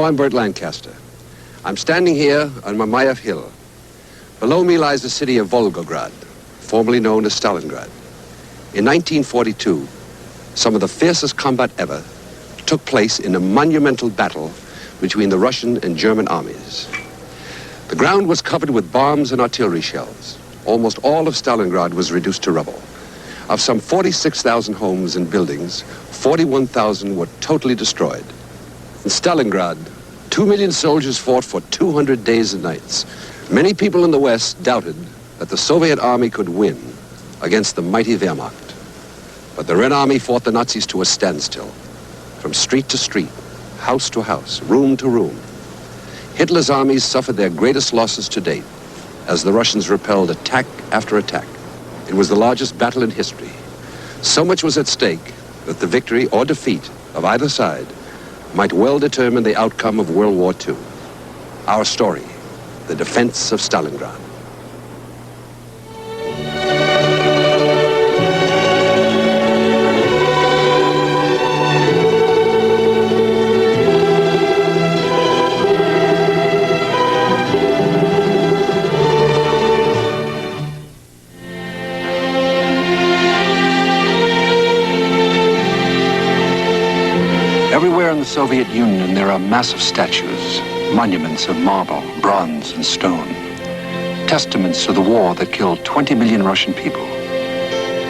I'm Bert Lancaster. I'm standing here on Mamayev Hill. Below me lies the city of Volgograd, formerly known as Stalingrad. In 1942, some of the fiercest combat ever took place in a monumental battle between the Russian and German armies. The ground was covered with bombs and artillery shells. Almost all of Stalingrad was reduced to rubble. Of some 46,000 homes and buildings, 41,000 were totally destroyed. In Stalingrad, 2 million soldiers fought for 200 days and nights. Many people in the West doubted that the Soviet army could win against the mighty Wehrmacht. But the Red Army fought the Nazis to a standstill, from street to street, house to house, room to room. Hitler's armies suffered their greatest losses to date as the Russians repelled attack after attack. It was the largest battle in history. So much was at stake that the victory or defeat of either side might well determine the outcome of World War II. Our story, the defense of Stalingrad. Everywhere in the Soviet Union, there are massive statues, monuments of marble, bronze, and stone, testaments to the war that killed 20 million Russian people,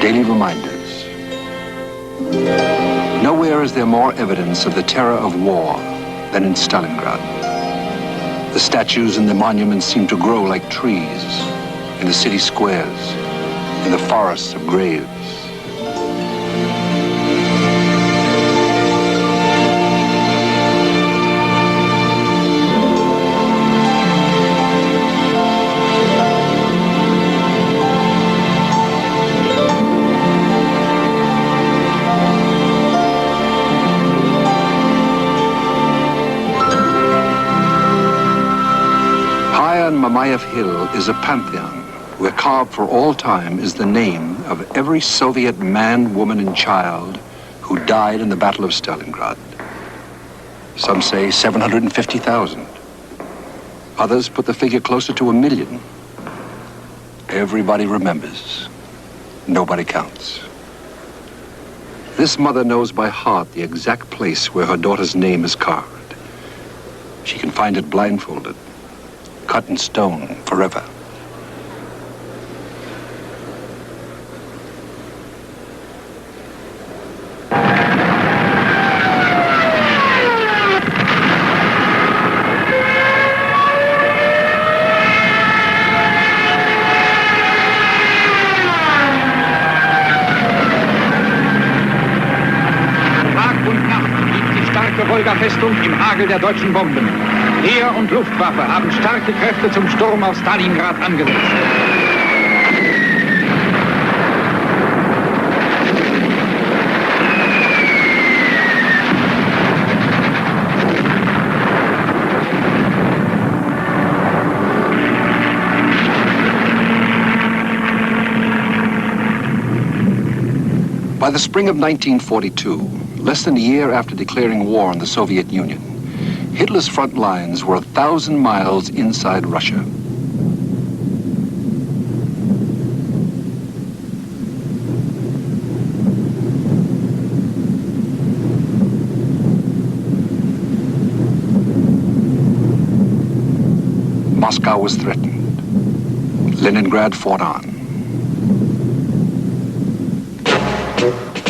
daily reminders. Nowhere is there more evidence of the terror of war than in Stalingrad. The statues and the monuments seem to grow like trees in the city squares, in the forests of graves. Mamayev Hill is a pantheon where carved for all time is the name of every Soviet man, woman, and child who died in the Battle of Stalingrad. Some say 750,000. Others put the figure closer to 1 million. Everybody remembers. Nobody counts. This mother knows by heart the exact place where her daughter's name is carved. She can find it blindfolded, cut in stone forever. Festung im Hagel der deutschen Bomben. Heer und Luftwaffe haben starke Kräfte zum Sturm auf Stalingrad angesetzt. By the spring of 1942, less than a year after declaring war on the Soviet Union, Hitler's front lines were 1,000 miles inside Russia. Moscow was threatened. Leningrad fought on.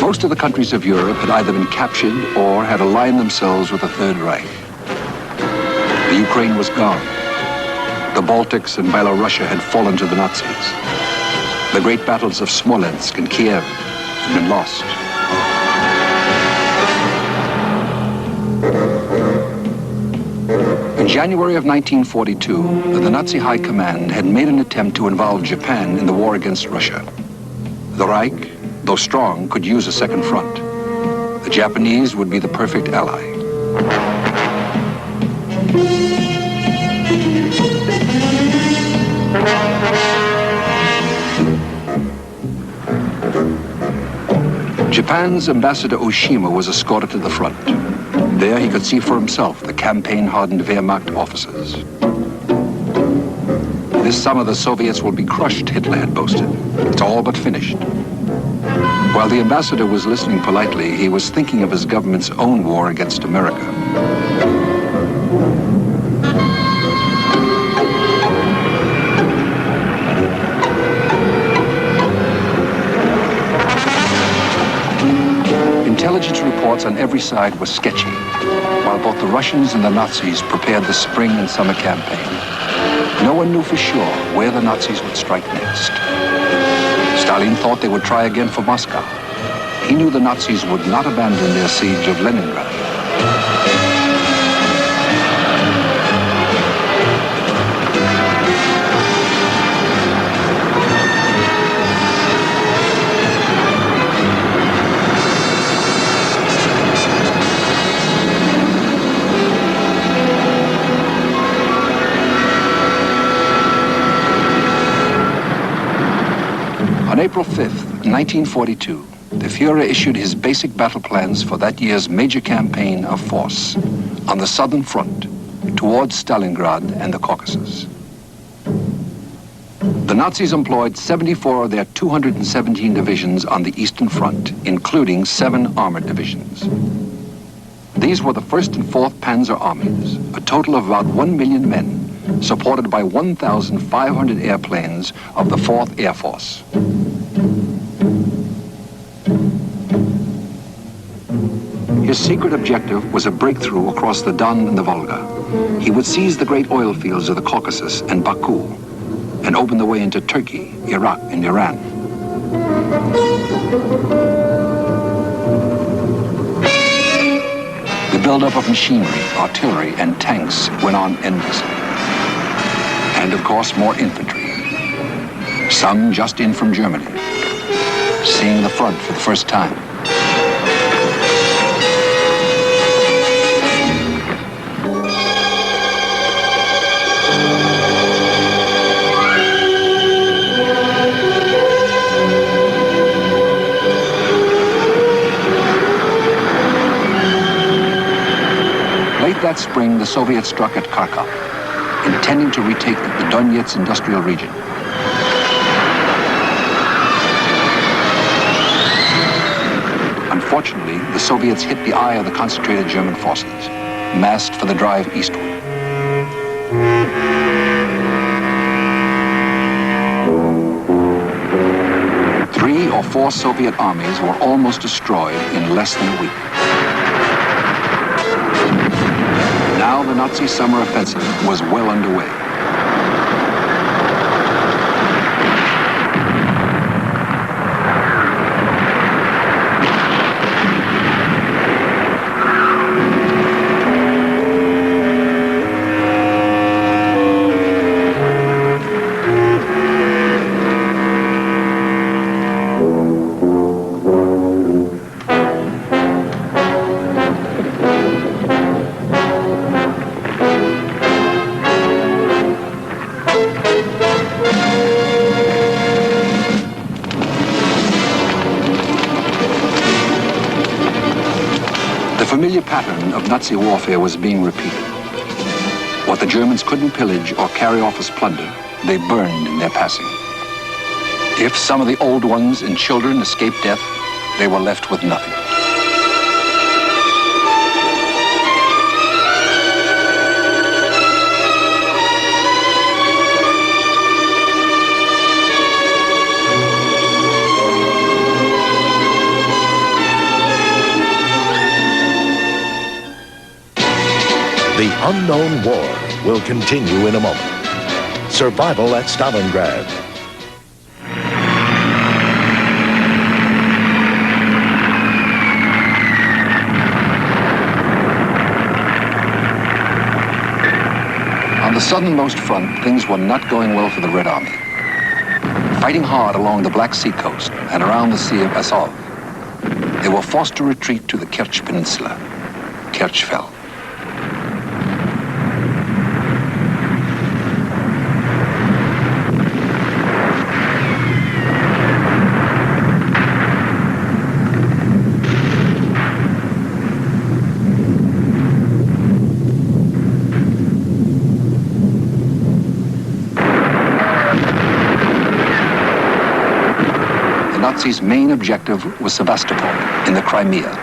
Most of the countries of Europe had either been captured or had aligned themselves with the Third Reich. The Ukraine was gone. The Baltics and Belarusia had fallen to the Nazis. The great battles of Smolensk and Kiev had been lost. In January of 1942, the Nazi High Command had made an attempt to involve Japan in the war against Russia. The Reich, though strong, could use a second front. The Japanese would be the perfect ally. Japan's ambassador Oshima was escorted to the front. There he could see for himself the campaign-hardened Wehrmacht officers. This summer the Soviets will be crushed, Hitler had boasted. It's all but finished. While the ambassador was listening politely, he was thinking of his government's own war against America. Intelligence reports on every side were sketchy, while both the Russians and the Nazis prepared the spring and summer campaign. No one knew for sure where the Nazis would strike next. Stalin thought they would try again for Moscow. He knew the Nazis would not abandon their siege of Leningrad. On April 5th, 1942, the Führer issued his basic battle plans for that year's major campaign of force on the southern front towards Stalingrad and the Caucasus. The Nazis employed 74 of their 217 divisions on the Eastern Front, including 7 armored divisions. These were the 1st and 4th Panzer Armies, a total of about 1 million men, supported by 1,500 airplanes of the 4th Air Force. His secret objective was a breakthrough across the Don and the Volga. He would seize the great oil fields of the Caucasus and Baku and open the way into Turkey, Iraq, and Iran. The buildup of machinery, artillery, and tanks went on endlessly. And of course, more infantry. Some just in from Germany, seeing the front for the first time. Late that spring, the Soviets struck at Kharkov, intending to retake the Donetsk industrial region. Unfortunately, the Soviets hit the eye of the concentrated German forces, massed for the drive eastward. Three or four Soviet armies were almost destroyed in less than a week. Now the Nazi summer offensive was well underway. The familiar pattern of Nazi warfare was being repeated. What the Germans couldn't pillage or carry off as plunder, they burned in their passing. If some of the old ones and children escaped death, they were left with nothing. The unknown war will continue in a moment. Survival at Stalingrad. On the southernmost front, things were not going well for the Red Army. Fighting hard along the Black Sea coast and around the Sea of Azov, they were forced to retreat to the Kerch Peninsula. Kerch fell. Nazis' main objective was Sevastopol in the Crimea,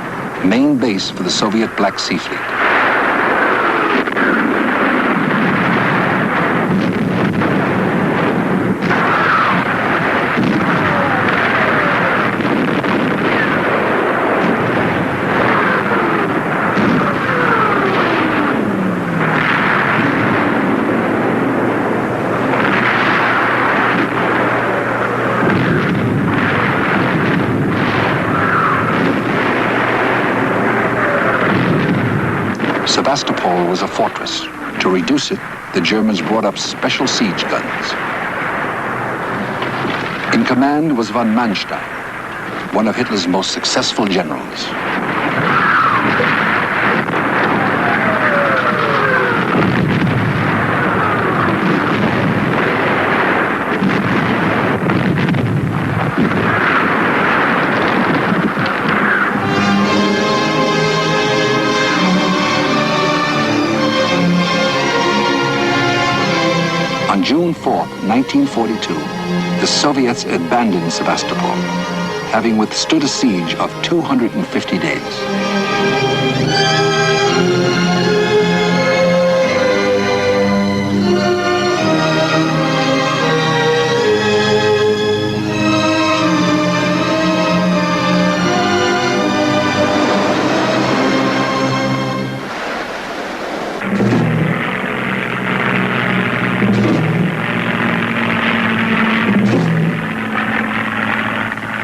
main base for the Soviet Black Sea Fleet. Sevastopol was a fortress. To reduce it, the Germans brought up special siege guns. In command was von Manstein, one of Hitler's most successful generals. On June 4, 1942, the Soviets abandoned Sevastopol, having withstood a siege of 250 days.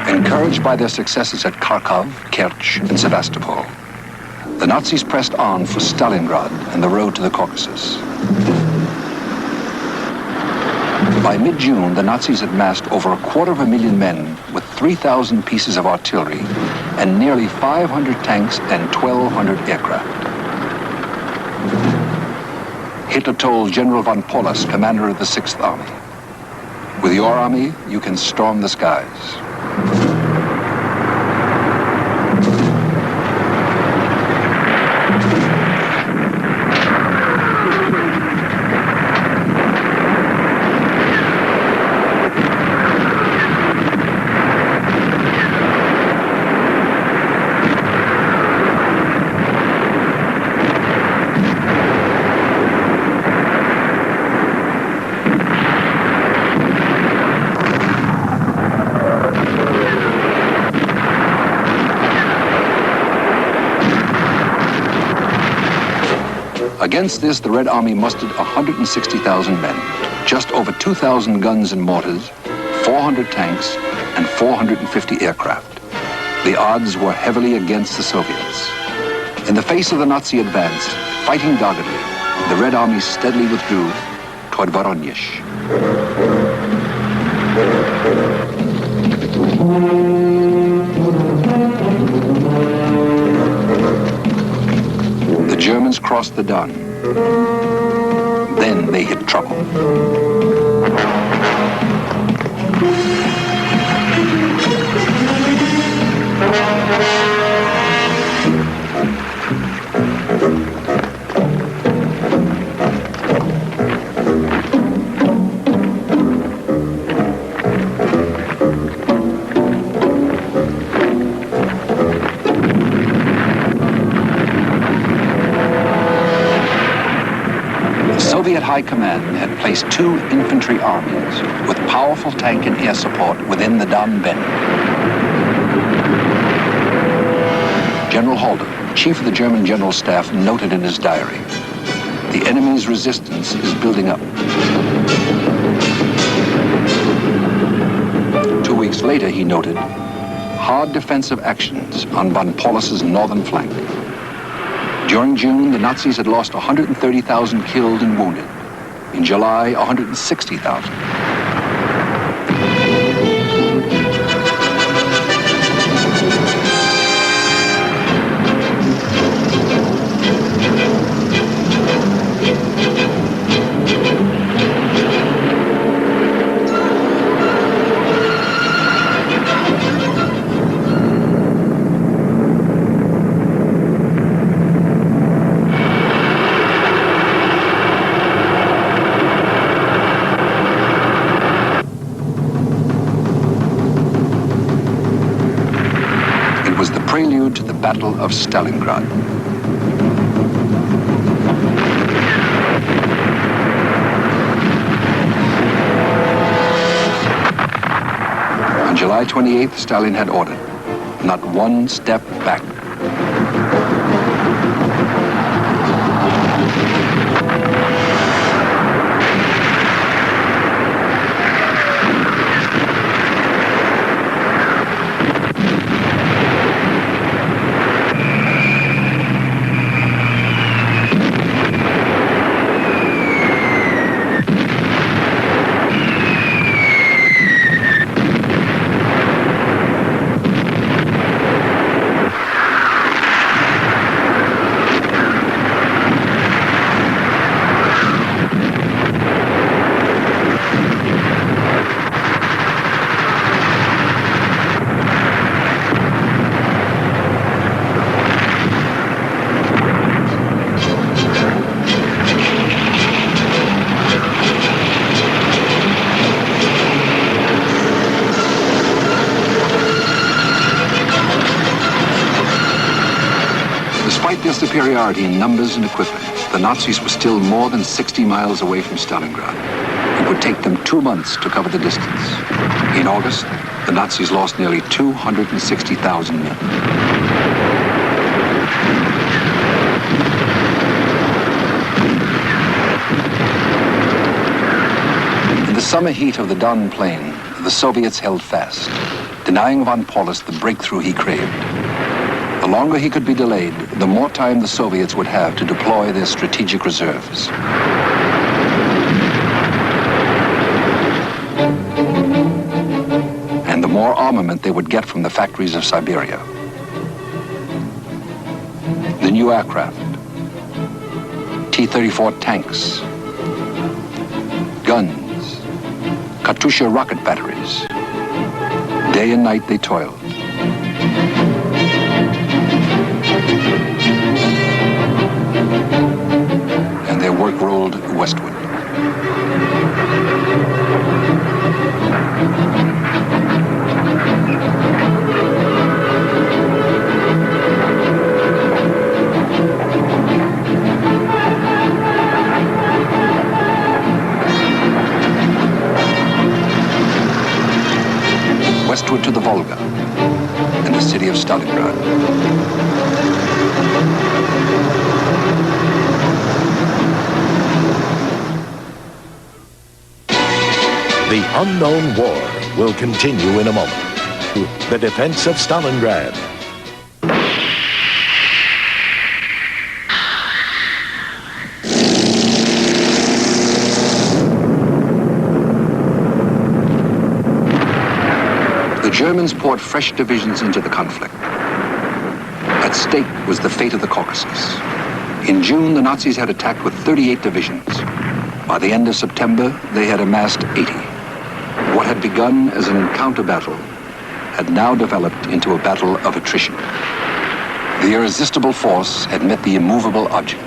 Encouraged by their successes at Kharkov, Kerch, and Sevastopol, the Nazis pressed on for Stalingrad and the road to the Caucasus. By mid-June, the Nazis had massed over 250,000 men with 3,000 pieces of artillery and nearly 500 tanks and 1,200 aircraft. Hitler told General von Paulus, commander of the 6th Army, "With your army, you can storm the skies." Against this, the Red Army mustered 160,000 men, just over 2,000 guns and mortars, 400 tanks, and 450 aircraft. The odds were heavily against the Soviets. In the face of the Nazi advance, fighting doggedly, the Red Army steadily withdrew toward Voronezh. The Germans crossed the Don. Then they hit trouble. Soviet High Command had placed 2 infantry armies with powerful tank and air support within the Don Bend. General Halder, chief of the German General Staff, noted in his diary, "The enemy's resistance is building up." 2 weeks later, he noted, "Hard defensive actions on von Paulus's northern flank." During June, the Nazis had lost 130,000 killed and wounded. In July, 160,000. Battle of Stalingrad. On July 28th, Stalin had ordered, not one step back. Despite their superiority in numbers and equipment, the Nazis were still more than 60 miles away from Stalingrad. It would take them 2 months to cover the distance. In August, the Nazis lost nearly 260,000 men. In the summer heat of the Don Plain, the Soviets held fast, denying von Paulus the breakthrough he craved. The longer he could be delayed, the more time the Soviets would have to deploy their strategic reserves. And the more armament they would get from the factories of Siberia. The new aircraft, T-34 tanks, guns, Katyusha rocket batteries. Day and night they toiled. And their work rolled westward. Westward to the Volga and the city of Stalingrad. The unknown war will continue in a moment. The defense of Stalingrad. The Germans poured fresh divisions into the conflict. At stake was the fate of the Caucasus. In June, the Nazis had attacked with 38 divisions. By the end of September, they had amassed 80. What had begun as an encounter battle had now developed into a battle of attrition. The irresistible force had met the immovable object.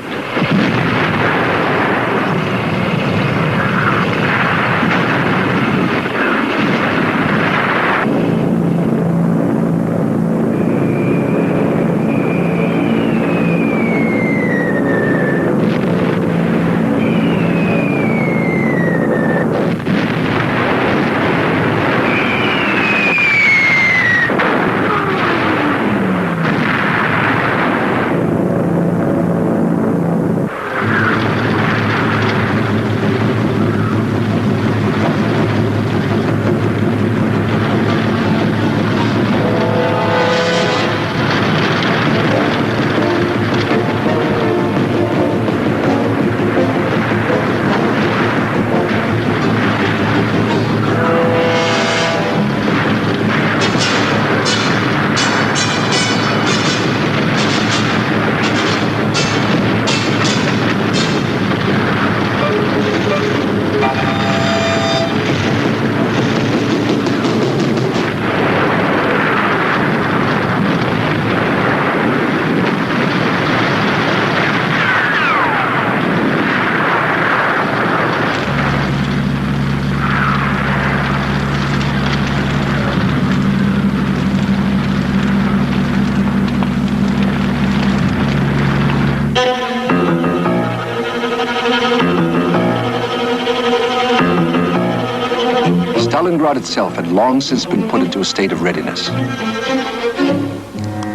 Stalingrad itself had long since been put into a state of readiness.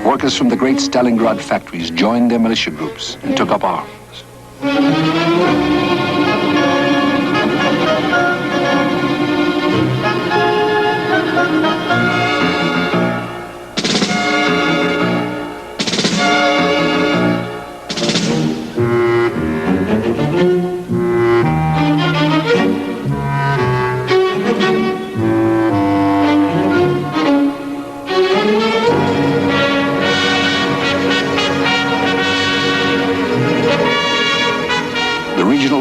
Workers from the great Stalingrad factories joined their militia groups and took up arms.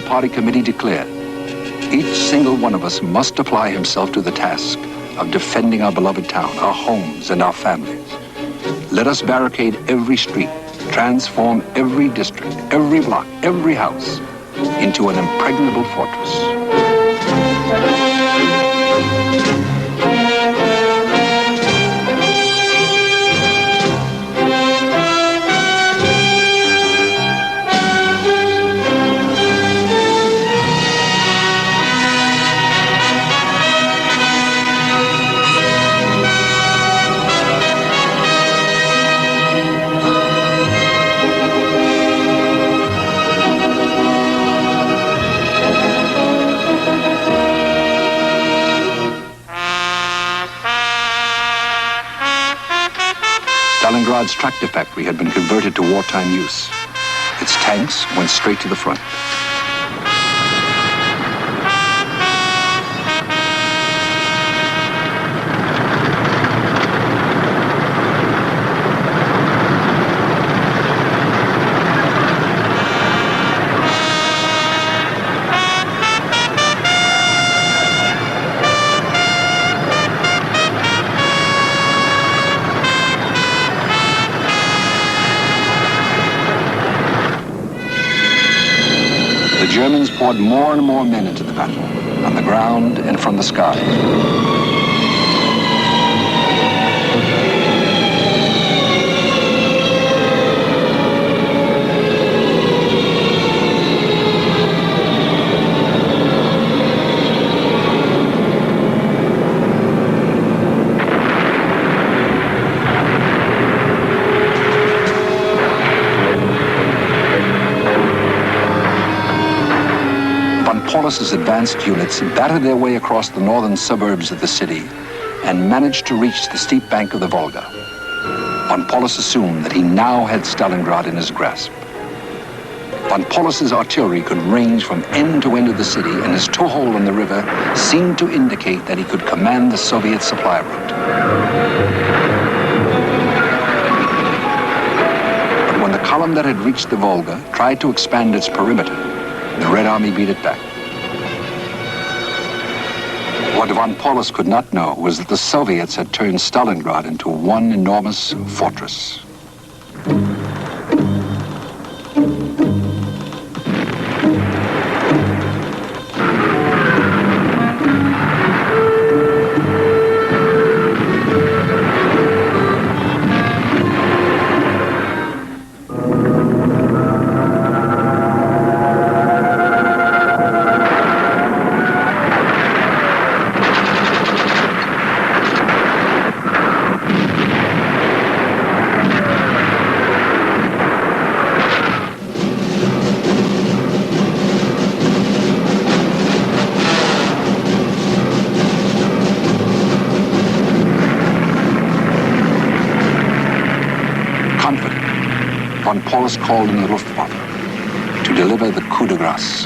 Party committee declared, each single one of us must apply himself to the task of defending our beloved town, our homes, and our families. Let us barricade every street, transform every district, every block, every house into an impregnable fortress. Stalingrad's tractor factory had been converted to wartime use. Its tanks went straight to the front. The Germans poured more and more men into the battle, on the ground and from the sky. Paulus's advanced units battered their way across the northern suburbs of the city and managed to reach the steep bank of the Volga. Von Paulus assumed that he now had Stalingrad in his grasp. Von Paulus's artillery could range from end to end of the city, and his toehold on the river seemed to indicate that he could command the Soviet supply route. But when the column that had reached the Volga tried to expand its perimeter, the Red Army beat it back. What von Paulus could not know was that the Soviets had turned Stalingrad into one enormous fortress. Von Paulus called in the Luftwaffe to deliver the coup de grace.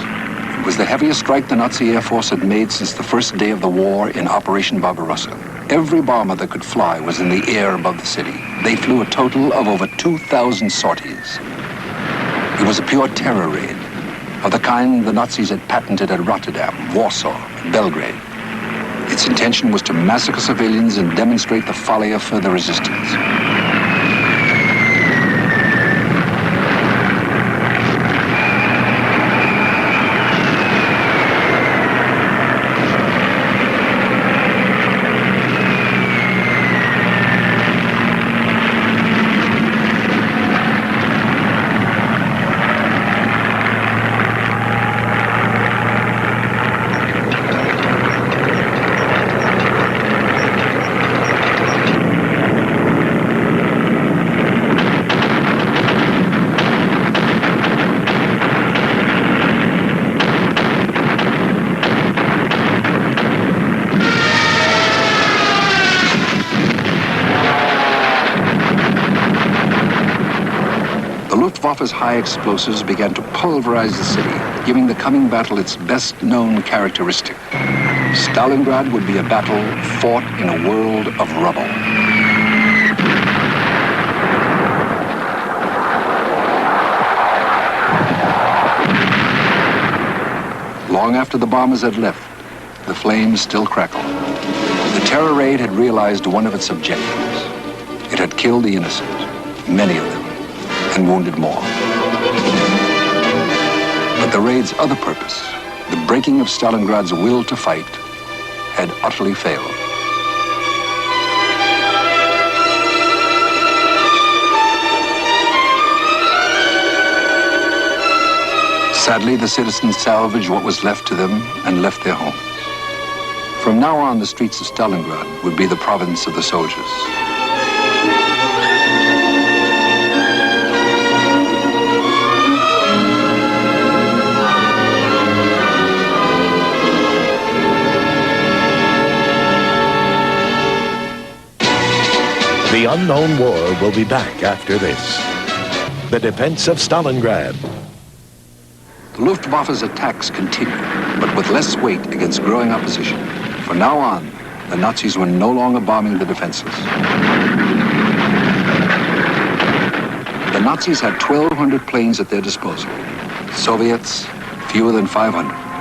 It was the heaviest strike the Nazi Air Force had made since the first day of the war in Operation Barbarossa. Every bomber that could fly was in the air above the city. They flew a total of over 2,000 sorties. It was a pure terror raid, of the kind the Nazis had patented at Rotterdam, Warsaw, and Belgrade. Its intention was to massacre civilians and demonstrate the folly of further resistance. Luftwaffe's high explosives began to pulverize the city, giving the coming battle its best-known characteristic. Stalingrad would be a battle fought in a world of rubble. Long after the bombers had left, the flames still crackled. The terror raid had realized one of its objectives. It had killed the innocent, many of them, and wounded more. But the raid's other purpose, the breaking of Stalingrad's will to fight, had utterly failed. Sadly, the citizens salvaged what was left to them and left their homes. From now on, the streets of Stalingrad would be the province of the soldiers. The unknown war will be back after this. The defense of Stalingrad. The Luftwaffe's attacks continued, but with less weight against growing opposition. From now on, the Nazis were no longer bombing the defenses. The Nazis had 1,200 planes at their disposal. The Soviets, fewer than 500.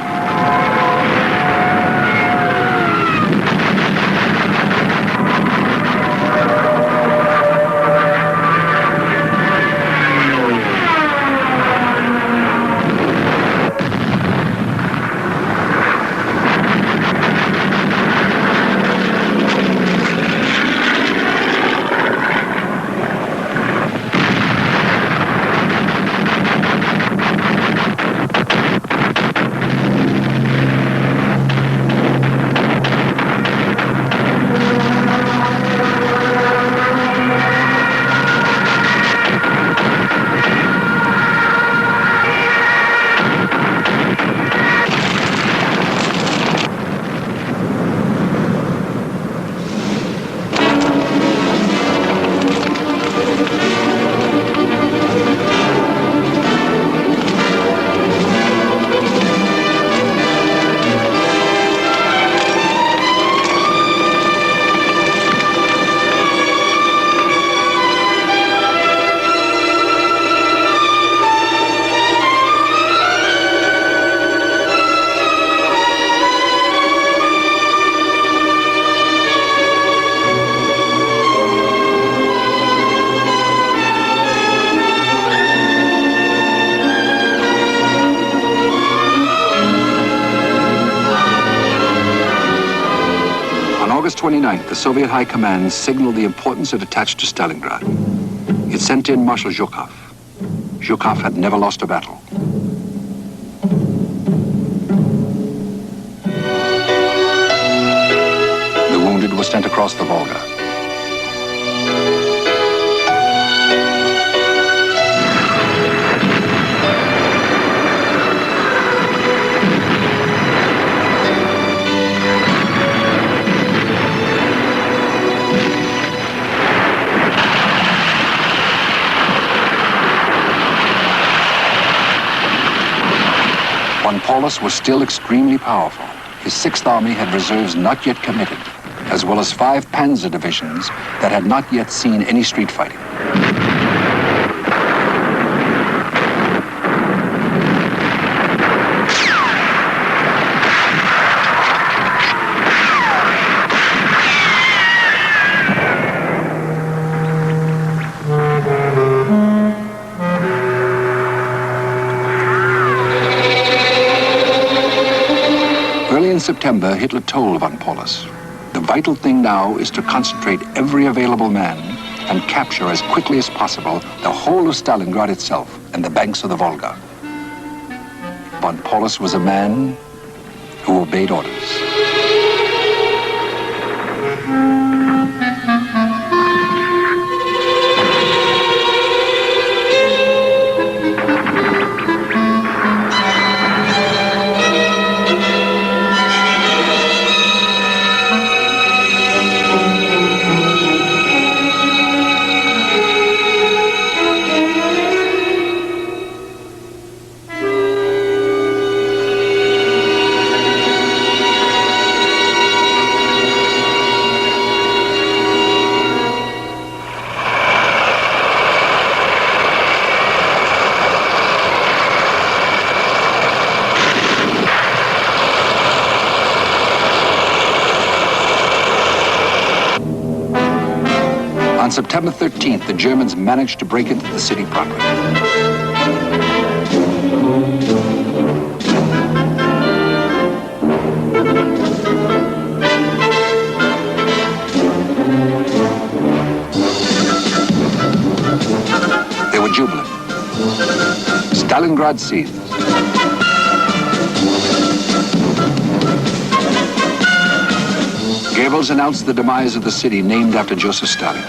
August 29th, the Soviet High Command signaled the importance it attached to Stalingrad. It sent in Marshal Zhukov. Zhukov had never lost a battle. The wounded were sent across the Volga. Von Paulus was still extremely powerful. His Sixth Army had reserves not yet committed, as well as 5 panzer divisions that had not yet seen any street fighting. In September, Hitler told von Paulus, the vital thing now is to concentrate every available man and capture as quickly as possible the whole of Stalingrad itself and the banks of the Volga. Von Paulus was a man who obeyed orders. September 13th, the Germans managed to break into the city proper. They were jubilant. Stalingrad seized. Goebbels announced the demise of the city named after Joseph Stalin.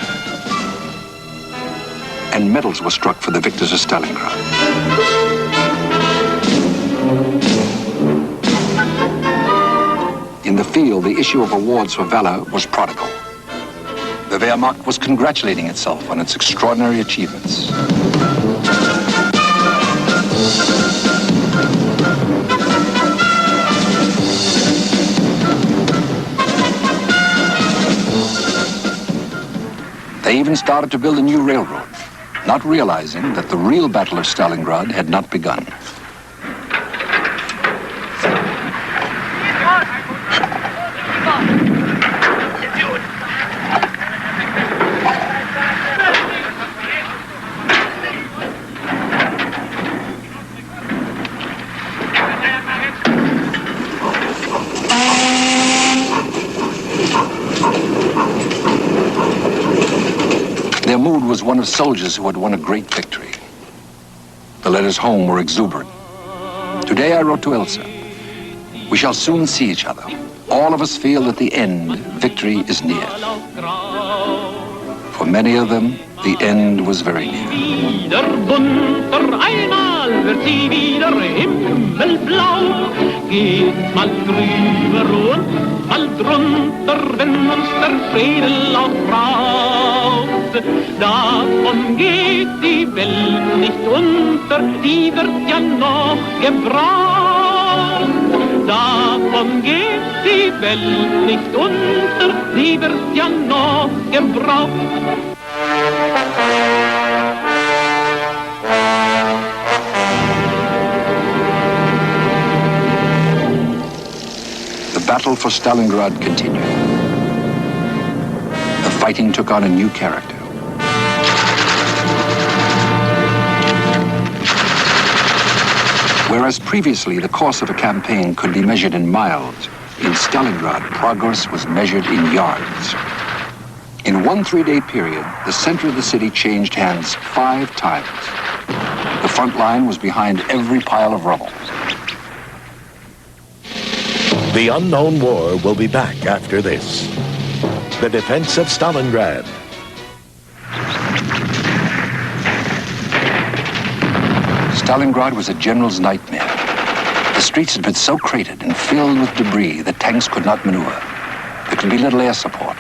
And medals were struck for the victors of Stalingrad. In the field, the issue of awards for valor was prodigal. The Wehrmacht was congratulating itself on its extraordinary achievements. They even started to build a new railroad, not realizing that the real Battle of Stalingrad had not begun. Their mood was one of soldiers who had won a great victory. The letters home were exuberant. Today I wrote to Elsa. We shall soon see each other. All of us feel that the end, victory, is near. For many of them, the end was very near. Davon geht die Welt nicht unter, die wird ja noch gebraucht. Davon geht die Welt nicht unter, die wird ja noch gebraucht. The battle for Stalingrad continued. The fighting took on a new character. Whereas previously the course of a campaign could be measured in miles, in Stalingrad, progress was measured in yards. In one 3-day period, the center of the city changed hands 5 times. The front line was behind every pile of rubble. The unknown war will be back after this. The defense of Stalingrad. Stalingrad was a general's nightmare. The streets had been so cratered and filled with debris that tanks could not maneuver. There could be little air support.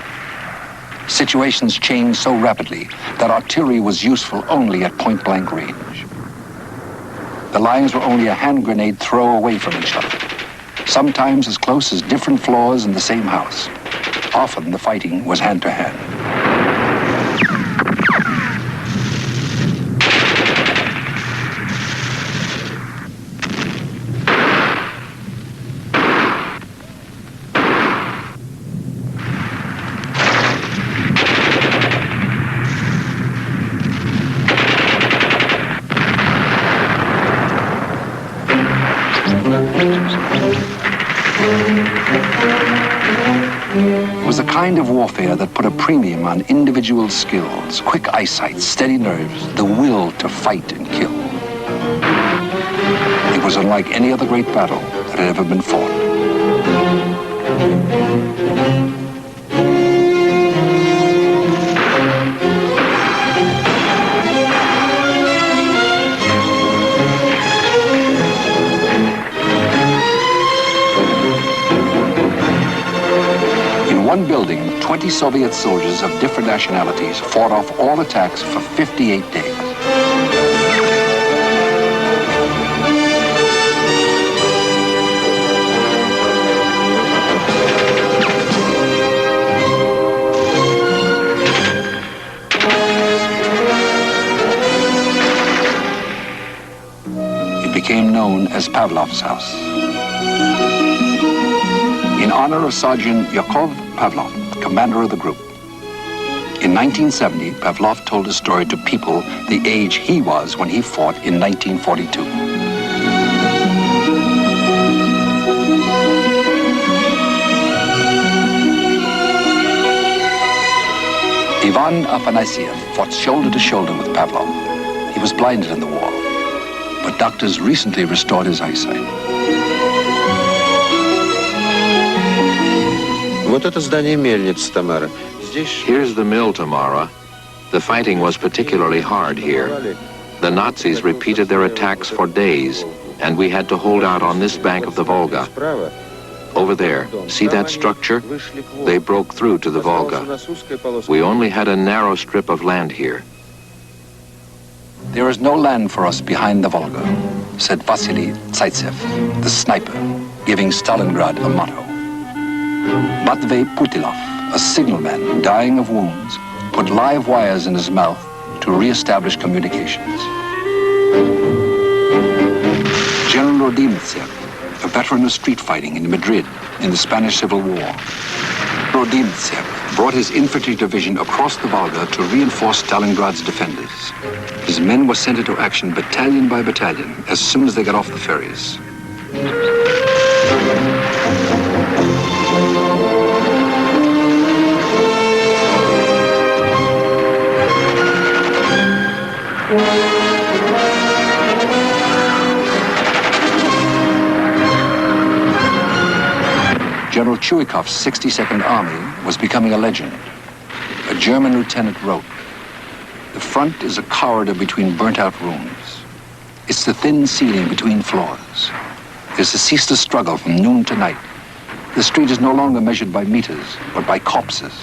Situations changed so rapidly that artillery was useful only at point-blank range. The lines were only a hand grenade throw away from each other, sometimes as close as different floors in the same house. Often the fighting was hand-to-hand. It was a kind of warfare that put a premium on individual skills, quick eyesight, steady nerves, the will to fight and kill. It was unlike any other great battle that had ever been fought. In one building, 20 Soviet soldiers of different nationalities fought off all attacks for 58 days. It became known as Pavlov's house. In honor of Sergeant Yakov Pavlov, commander of the group. In 1970, Pavlov told his story to people the age he was when he fought in 1942. Ivan Afanasyev fought shoulder to shoulder with Pavlov. He was blinded in the war, but doctors recently restored his eyesight. Вот это здание мельницы, Тамара. Here's the mill, Tamara. The fighting was particularly hard here. The Nazis repeated their attacks for days, and we had to hold out on this bank of the Volga. Over there, see that structure? They broke through to the Volga. We only had a narrow strip of land here. There is no land for us behind the Volga, said Vasily Zaitsev, the sniper, giving Stalingrad a motto. Matvey Putilov, a signalman dying of wounds, put live wires in his mouth to re-establish communications. General Rodimtsev, a veteran of street fighting in Madrid in the Spanish Civil War. Rodimtsev brought his infantry division across the Volga to reinforce Stalingrad's defenders. His men were sent into action battalion by battalion as soon as they got off the ferries. General Chuikov's 62nd Army was becoming a legend. A German lieutenant wrote, "The front is a corridor between burnt-out rooms. It's the thin ceiling between floors. There's a ceaseless struggle from noon to night. The street is no longer measured by meters, but by corpses."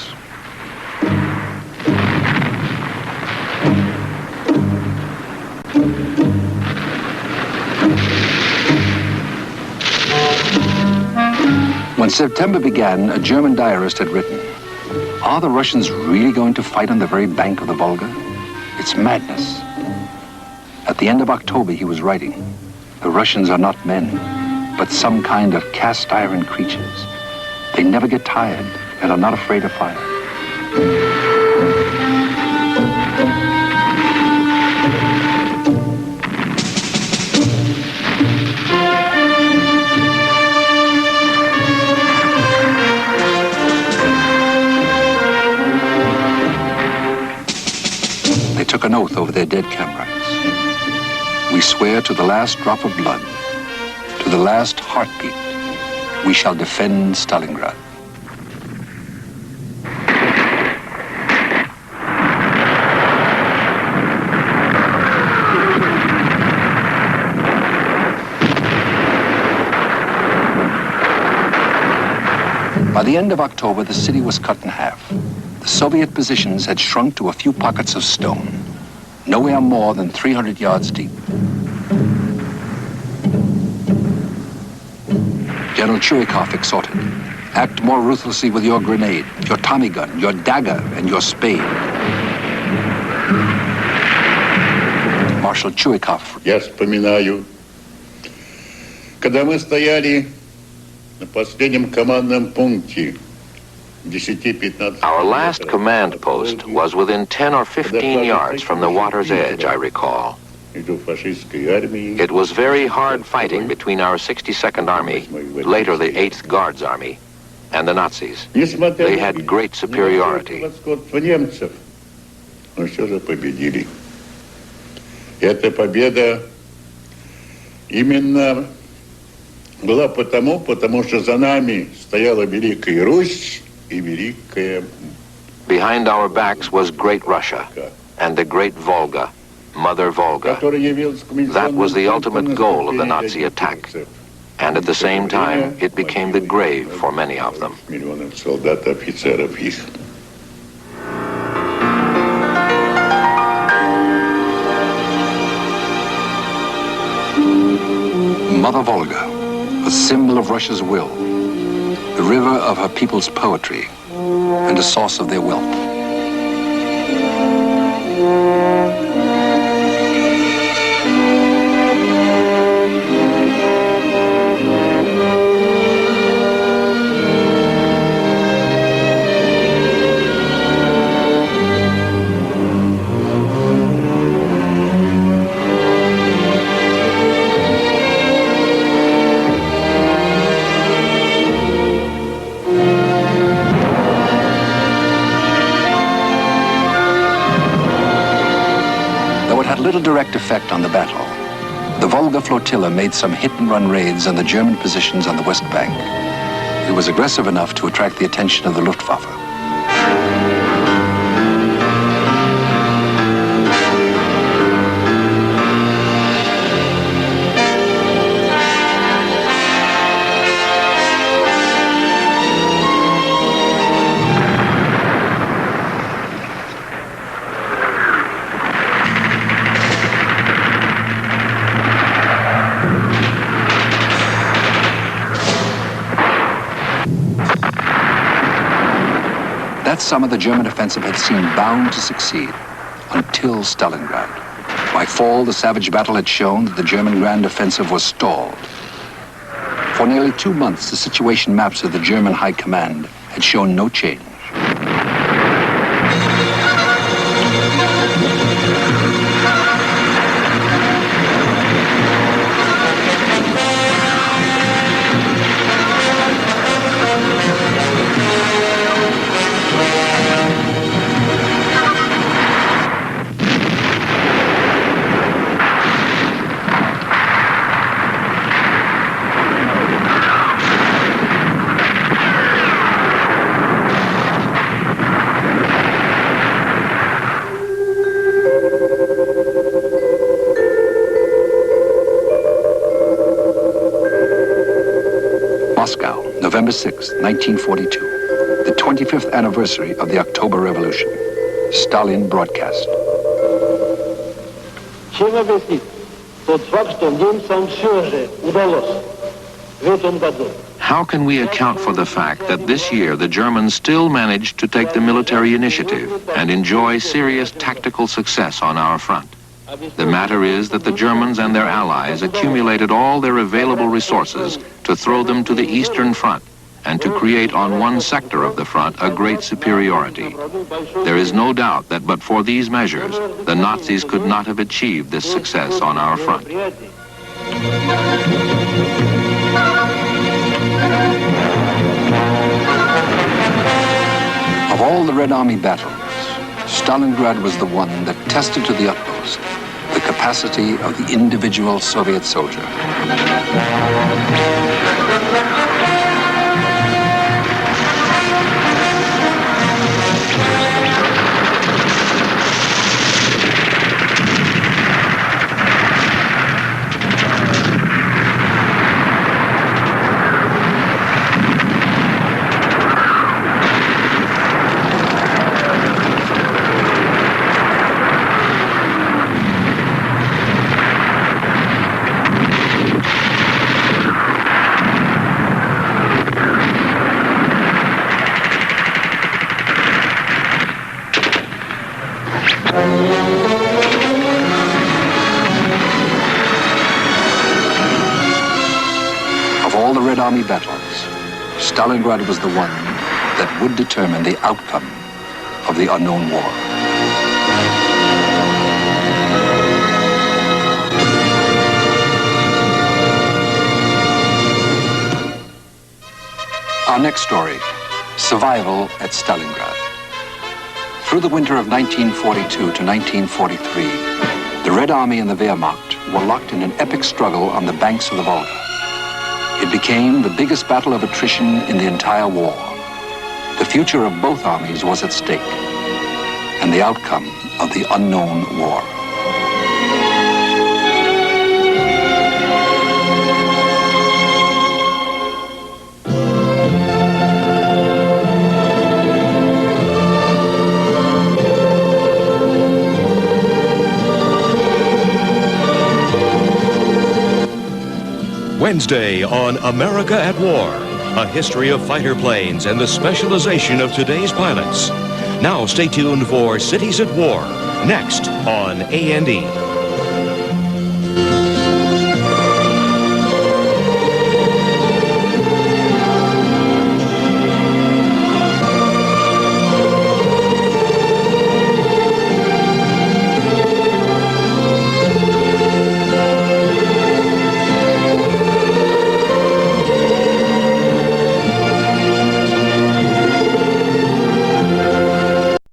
When September began, a German diarist had written, "Are the Russians really going to fight on the very bank of the Volga? It's madness." At the end of October, he was writing, "The Russians are not men, but some kind of cast iron creatures. They never get tired and are not afraid of fire." They took an oath over their dead comrades. "We swear to the last drop of blood, to the last heartbeat, we shall defend Stalingrad." By the end of October, the city was cut in half. The Soviet positions had shrunk to a few pockets of stone, nowhere more than 300 yards deep. General Chuikov exhorted, "Act more ruthlessly with your grenade, your Tommy gun, your dagger, and your spade." Marshal Chuikov. Я вспоминаю, когда мы стояли на последнем командном пункте. Our last command post was within 10 or 15 yards from the water's edge, I recall. It was very hard fighting between our 62nd Army, later the 8th Guards Army, and the Nazis. They had great superiority. Эта победа именно была потому что за нами стояла Великая Русь. Behind our backs was Great Russia and the Great Volga, Mother Volga. That was the ultimate goal of the Nazi attack. And at the same time, it became the grave for many of them. Mother Volga, a symbol of Russia's will, the river of her people's poetry, and a source of their wealth. had little direct effect on the battle. The Volga flotilla made some hit-and-run raids on the German positions on the West Bank. It was aggressive enough to attract the attention of the Luftwaffe. That summer, the German offensive had seemed bound to succeed until Stalingrad. By fall, the savage battle had shown that the German grand offensive was stalled. For nearly 2 months, the situation maps of the German High Command had shown no change. Moscow, November 6, 1942, the 25th anniversary of the October Revolution. Stalin broadcast. Чем объяснить тот факт, что немцам все же удалось в этом году? How can we account for the fact that this year the Germans still managed to take the military initiative and enjoy serious tactical success on our front? The matter is that the Germans and their allies accumulated all their available resources to throw them to the Eastern Front and to create on one sector of the front a great superiority. There is no doubt that but for these measures, the Nazis could not have achieved this success on our front. Of all the Red Army battles, Stalingrad was the one that tested to the utmost the capacity of the individual Soviet soldier. Of all the Red Army battles, Stalingrad was the one that would determine the outcome of the unknown war. Our next story, survival at Stalingrad. Through the winter of 1942 to 1943, the Red Army and the Wehrmacht were locked in an epic struggle on the banks of the Volga. It became the biggest battle of attrition in the entire war. The future of both armies was at stake, and the outcome of the unknown war. Wednesday on America at War, a history of fighter planes and the specialization of today's pilots. Now stay tuned for Cities at War, next on A&E.